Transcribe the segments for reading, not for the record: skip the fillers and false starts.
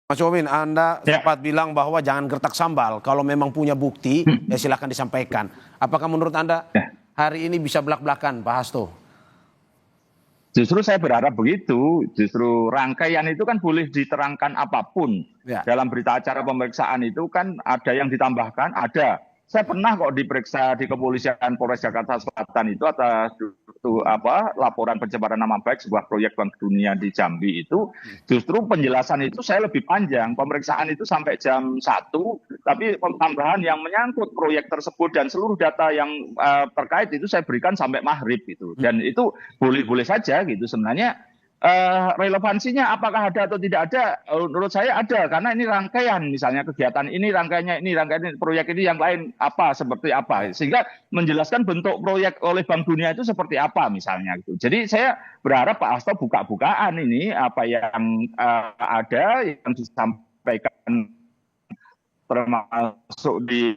Mas Wawin, Anda Ya, sempat bilang bahwa jangan gertak sambal. Kalau memang punya bukti, ya silakan disampaikan. Apakah menurut Anda ya. hari ini bisa belak-belakan, Pak Hasto? Justru saya berharap begitu. Justru rangkaian itu kan boleh diterangkan apapun. Ya. Dalam berita acara pemeriksaan itu kan ada yang ditambahkan, ada. Saya pernah kok diperiksa di kepolisian Polres Jakarta Selatan itu atas laporan pencemaran nama baik sebuah proyek Bank Dunia di Jambi itu. Justru penjelasan itu saya lebih panjang. Pemeriksaan itu sampai jam 1, tapi tambahan yang menyangkut proyek tersebut dan seluruh data yang terkait itu saya berikan sampai maghrib gitu. Dan itu boleh-boleh saja gitu sebenarnya. Relevansinya apakah ada atau tidak ada, menurut saya ada, karena ini rangkaian, misalnya kegiatan ini rangkaiannya ini, rangkaian ini, proyek ini yang lain apa seperti apa, sehingga menjelaskan bentuk proyek oleh Bank Dunia itu seperti apa misalnya gitu. Jadi saya berharap Pak Hasto buka-bukaan ini apa yang ada yang disampaikan, termasuk di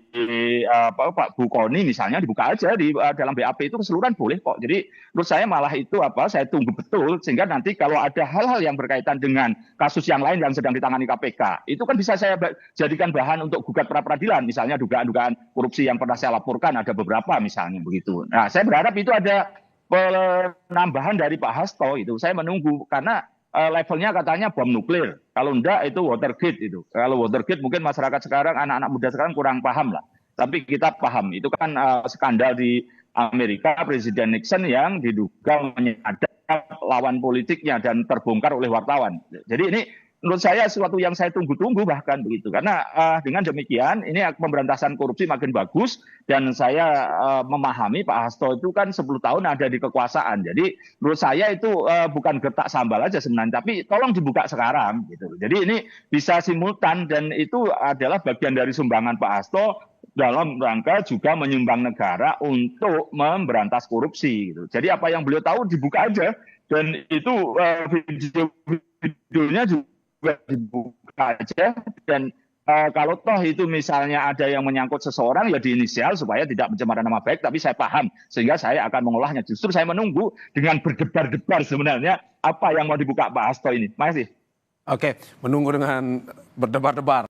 Pak Bukoni misalnya, dibuka aja di dalam BAP itu keseluruhan boleh kok. Jadi menurut saya malah itu saya tunggu betul sehingga nanti kalau ada hal-hal yang berkaitan dengan kasus yang lain yang sedang ditangani KPK itu kan bisa saya jadikan bahan untuk gugat pra peradilan, misalnya dugaan-dugaan korupsi yang pernah saya laporkan ada beberapa misalnya begitu. Nah, saya berharap itu ada penambahan dari Pak Hasto itu. Saya menunggu karena levelnya katanya bom nuklir. Kalau enggak itu Watergate itu. Kalau Watergate mungkin masyarakat sekarang, anak-anak muda sekarang kurang paham lah. Tapi kita paham. Itu kan skandal di Amerika, Presiden Nixon yang diduga menyadap lawan politiknya dan terbongkar oleh wartawan. Jadi ini menurut saya sesuatu yang saya tunggu-tunggu bahkan begitu. Karena dengan demikian ini pemberantasan korupsi makin bagus dan saya memahami Pak Hasto itu kan 10 tahun ada di kekuasaan. Jadi menurut saya itu bukan gertak sambal aja sebenarnya, tapi tolong dibuka sekarang gitu. Jadi ini bisa simultan dan itu adalah bagian dari sumbangan Pak Hasto dalam rangka juga menyumbang negara untuk memberantas korupsi gitu. Jadi apa yang beliau tahu dibuka aja dan itu videonya juga dibuka aja dan kalau toh itu misalnya ada yang menyangkut seseorang ya diinisial supaya tidak mencemar nama baik, tapi saya paham sehingga saya akan mengolahnya. Justru saya menunggu dengan berdebar-debar sebenarnya apa yang mau dibuka Pak Hasto ini. Makasih. Oke, menunggu dengan berdebar-debar.